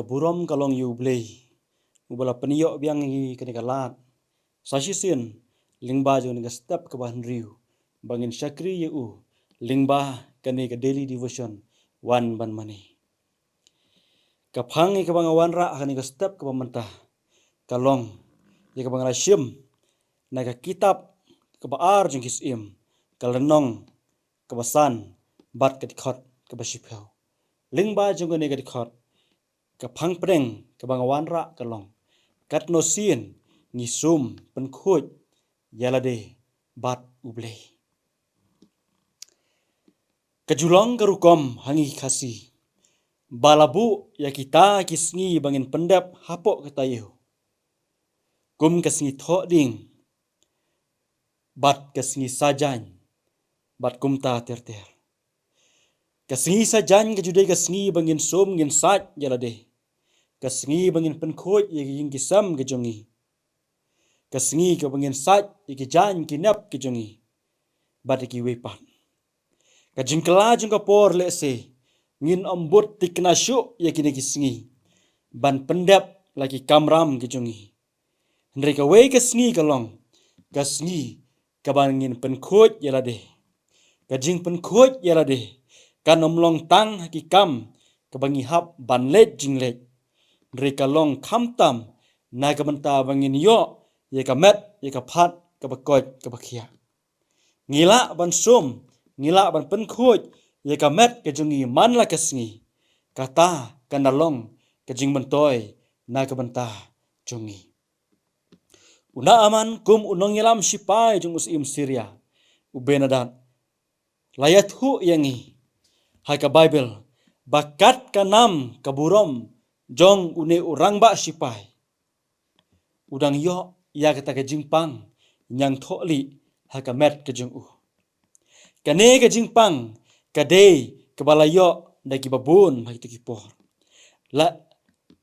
burom kalong yu blei ubala peniyok biang ngi kene kalat sasisin lingba jo nega step ke bahan riu bangin syakri yu lingba kene ke daily devotion wan ban mani kaphangi ke bangawan ra kene ke step ke pamantah kalong ye ke bangala syim naga kitab ke baar jong kisim kalenong ke basan bat ke dikhot ke basipau lingba jong kene ke dikhot ke phang preng ke bangawan ra kalong kat no sin ngisum penkhut yalade bat ublei kejulong kerukom hangi kasih balabu ya kita kisngi bangin pendap hapok ketayu kum kesngi thok ding bat kesngi sajan bat kumta ter kesngi sajan kejudai kesngi bangin sum ngin sat yalade kesngi bangin penkhut ya king kisam kejongi kesngi ke bangin sat ya jan kinap kejongi bat ki wepat kajingkela jung kapor lese ngin ombut tikna syuk ya kini kisngi ban pendap lagi kamram kejongi ndreka we kesngi kalong kesngi kabangin penkhut yalade kajing penkhut yalade kan omlong tang hakikam kabangi hap banlet jinglet mereka long kamtam naga menta bangin yo ye kamet ye kaphat kabakot kabakhia ngila ban sum ngila ban penkhut ye kamet kejungi manla kesngi kata kanalong kejing mentoy naga menta jungi una aman kum unong yelam sipai jung usim Syria ubenadat layat hu yangi hai ka Bible bakat kanam kaburom jong une urang ba sipai udang yo ya kata ke jingpang nyang tholi ha ka met ke jung kane ke jingpang kade ke balayo da ki babun ha ki por la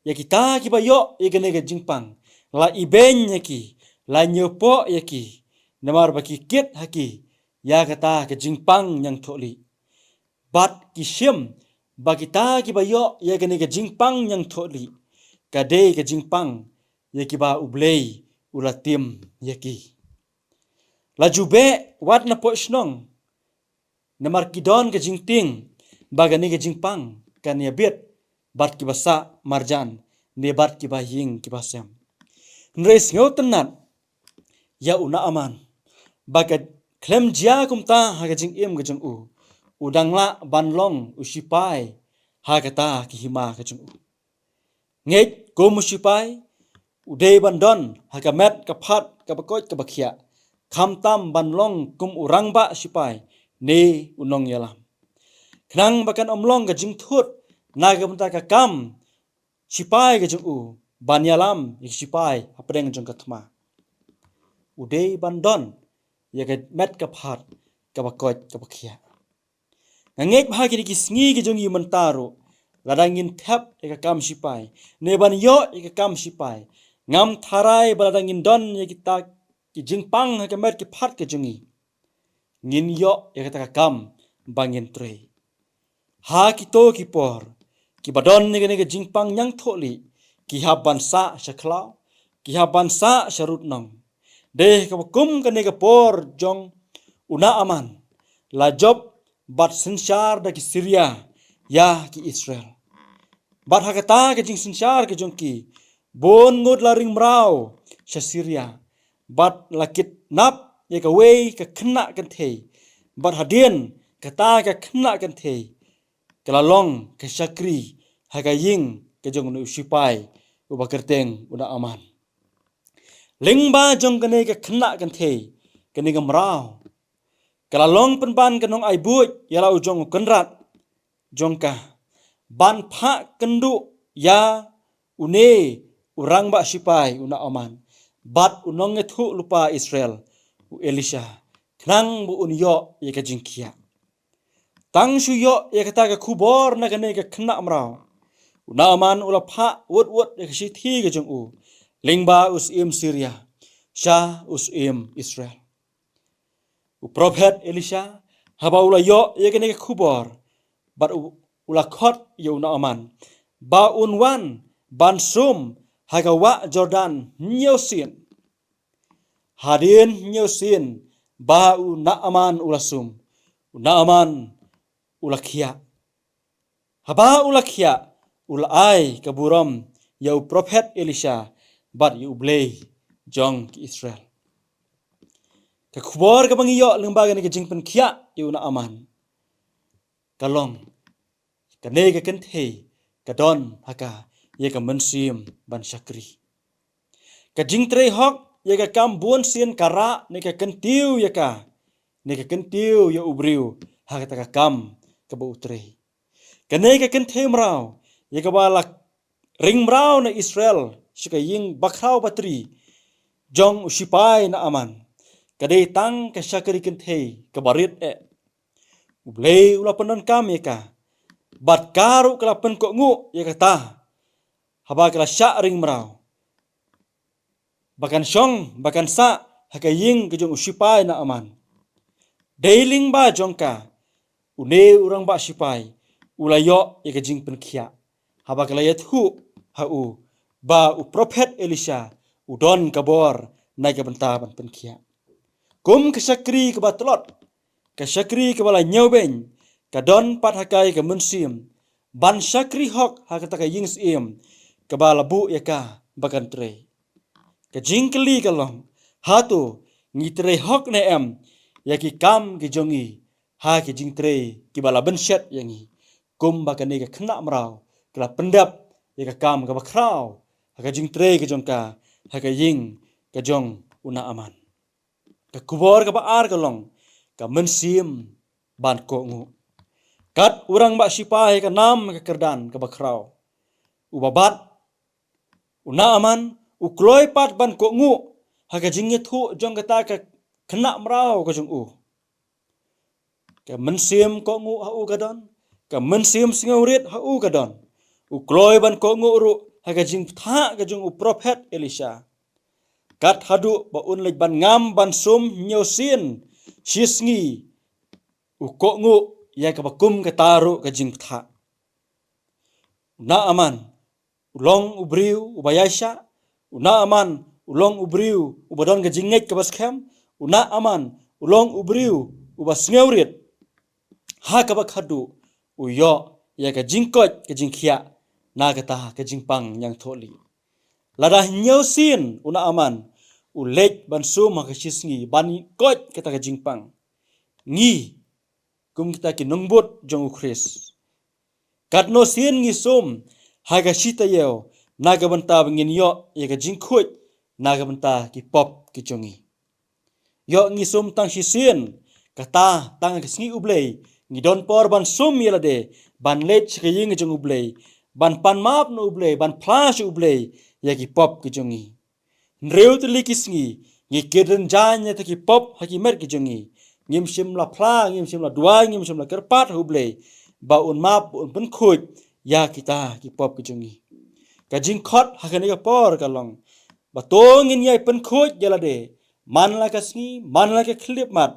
ya kita ki bayo ye kane ke jingpang la iben ki la nyopo ki namar baki kit haki ya kata ke jingpang nyang tholi bat kisyem bagita ki bayo ye kane ke jingpang nyang tholi kade ke jingpang ye ki ba ublei ulatim ye ki la jube wat na po snong namar kidon ke jingting bagani ke jingpang kan ye bit bat ki basa marjan ne bat ki ba ying ki basem nres ngotenat ya una aman bagat klem jia kumta ha ke jing im ke jung udang la banlong usipai ha kata ki hima ke jung nget ko musipai udei bandon hakamet kaphat kapakot kabakhia khamtam banlong kum urang ba sipai ne unong yalam knang bakan omlong ga jingthut nagamta ka kam sipai ga jung banyalam ik sipai apreng jong kathma udei bandon ya ga met kaphat kapakot kabakhia ngek bhagi ki sngi gi jong yimantaro ladangin thap ek kam sipai neban yo ek kam sipai ngam tharai baladangin don ye kita ki jingpang ha kemer ki phat ke jungi ngin yo ye kata kam bangin tre ha ki to ki por ki badon ne ke jingpang nyang tholi ki haban sa shakhla ki haban sa sharut nong de ka kum ke ne ke por jong una aman la job bat sensar da ki Syria ya ki Israel bat hakata ke jing sensar ke jong ki bon ngot laring mrau sa Syria bat lakit nap ye ka wei ka khna kan the bat hadien kata ka khna kan the kalalong ke sakri ha ka ying ke jong nu sipai uba kerteng una aman lingba jong kane ka khna kan the kane ka mrau kalalong penban kanong ai buit yala ujong kenrat jongka ban pha kendu ya une urang ba sipai una aman bat unong ngethu lupa Israel u Elisha knang bu unyo ye ka jingkia tang su yo ye kata ka khubor na kane ka khna amrao una aman ula pha wot ye ka sithi ka jong lingba us im Syria sha us im Israel u prophet Elisha haba ula yo ye kane ka khubor bat ula khot ye una aman ba unwan ban sum hagawa Jordan nhiều sin hadin nhiều sin ba u Naaman ulasum Naaman ulakhia haba ulakhia ulai kaburam yau prophet Elisha bat yu blei jong ki Israel ka khubor ka bangiyo lembaga ni ka jingpen khia yu Naaman kalong ka ne ka kenthe ka don haka ye ka mensim ban Syakri ka jingtre hok ye ka kam buon sien kara ne ka kentiu ye ka ne ka kentiu ye ubriu haka ta ka kam ka bu utre ka ne ka kenthe mrau ye ka balak ring mrau na Israel shika ying bakrau batri jong usipai na aman ka de tang ka Syakri kenthe ka barit ublei ula penon kam ye ka bat karu kala pen ko ngu ye ka ta haba kala sya ring mrau bakan syong bakan sa haka ying ke jong usipai na aman deiling ba jong ka une urang ba sipai ulayo ye ke jing pen khia haba kala yet hu ha u ba u prophet Elisha udon kabor nai ka benta ban pen khia kum ke Syakri ke batlot ka Syakri ke bala nyawben ka don pat hakai ka mensim ban Syakri hok haka ta ka ying sim ke bala bu ye ka bakan tre ka jingkeli kalong hatu ngitre hok ne ya ki kam ki jongi ha ki jingtre ki bala benset yangi kum bakane ka khna mrau kala pendap ya ka kam ka bakrau ha ka jingtre ki jongka ha ka ying ka jong una aman ka kubor ka baar kalong ka mensim ban ko ngu kat urang ba sipai ka nam ka kerdan ka bakrau ubabat una aman ukloi pat ban ko ngu haka jingye thu jong kata ka kena mrau ka jong ka mensim ko ngu ha u kadon ka mensim singaurit ha u kadon ukloi ban ko ngu ru haka jing tha ka jong prophet Elisha kat hadu ba un lej ban ngam ban sum nyosin sisngi u ko ngu ya ka bakum ka taru ka jing tha na aman ulong ubriu ubayasha una aman ulong ubriu ubadon ka jingek ka baskem una aman ulong ubriu ubasngeurit ha ka bakhadu uyo ya ka jingkot ka jingkhia na ka ta ka jingpang yang tholi lada nyosin una aman ulej ban sum ha ka sisngi ban kot ka ta ka jingpang ngi kum kita ki nungbut jong Chris katno sin ngi sum ha ka sita yeo naga benta bengin yo ye ka jingkhut naga benta ki pop ki chongi yo ngi sum tang sisien kata tang ka sngi ublei ngi don por ban sum yelade ban let ka ying jong ublei ban pan map no ublei ban flash ublei ye ki pop ki chongi nreu te li ki sngi ngi keden jan ye ki pop ha ki mer ki chongi ngim sim la phla ngim sim la dua ngim sim la kerpat ublei ba un map un pen khut ya kita ki pop ki chongi ka jingkhot hakani ka por kalong batong in yai pen khoj jalade man la ka sngi man la ka klip mat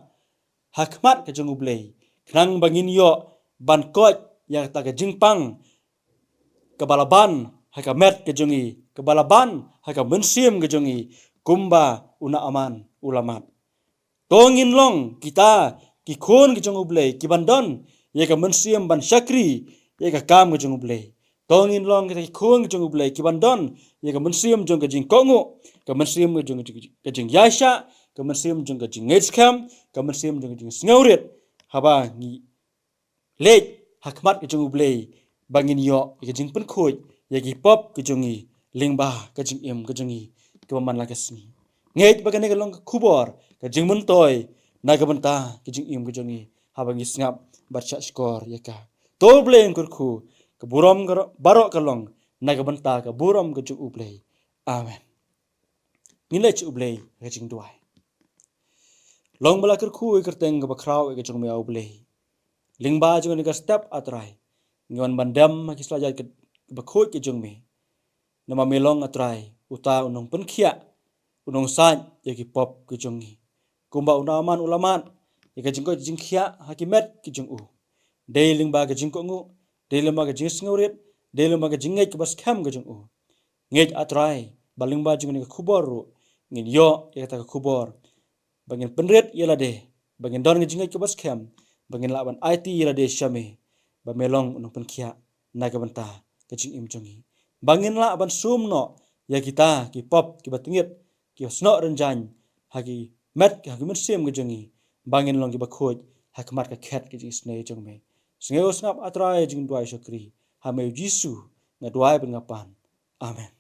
hakmat ka jong ublei krang bangin yo ban koj ya ta ka jingpang ka balaban haka met ka jongi ka balaban haka mensim ka jongi kumba una aman ulamat tongin long kita ki khon ki jong ublei ki bandon ya ka mensim ban Syakri ya ka kam ka jong ublei tongin long kita khung jong ublei ki bandon ye ka mensim jong ka jing kongu ka mensim jong ka jing yasha ka mensim jong ka jing ngeskam ka mensim jong ka jing snaurit haba ngi lej hakmat ka jong ublei bangin yo ka jing pen khoj ye ki pop ka jongi lingba ka jing im ka jongi ka man la ka sni ngej bagane ka long ka khubor ka jing mun toy na ka banta ka jing im ka jongi haba ngi snap bacha skor ye ka tol bleng kur khu ka buram barok kalong naga benta ka buram ka juk ublei amen nile chu ublei ka jing duai long bala ker khu ker teng ka bakrau ka jung me ublei lingba jung ni ka step atrai ngon bandam ki sla ka bakhoi ki jung me nama melong atrai uta unong pen khia unong san ye ki pop ki jung ni kumba unaman ulaman ye ka jing ko jing khia hakimet ki jung u dei lingba ka jing ko ngu dei lingba ka jing sngorit dei lingba ka jing ngai ka bas kham ka jung u ngej atrai baling ba jung ni kubor ru ngin yo ya ta kubor bangin penret yela de bangin don ngejing ke bas kem bangin laban IT yela de syame ba melong unung penkia na ke benta kejing im jongi bangin la ban sum no ya kita ki pop ki batingit ki sno renjan hagi met hagi mesim kejongi bangin long ki bakhoj hakmat ka khet ki jisne jongme sngeu snap atrai jing duai shokri hame jisu ngadwai bengapan amen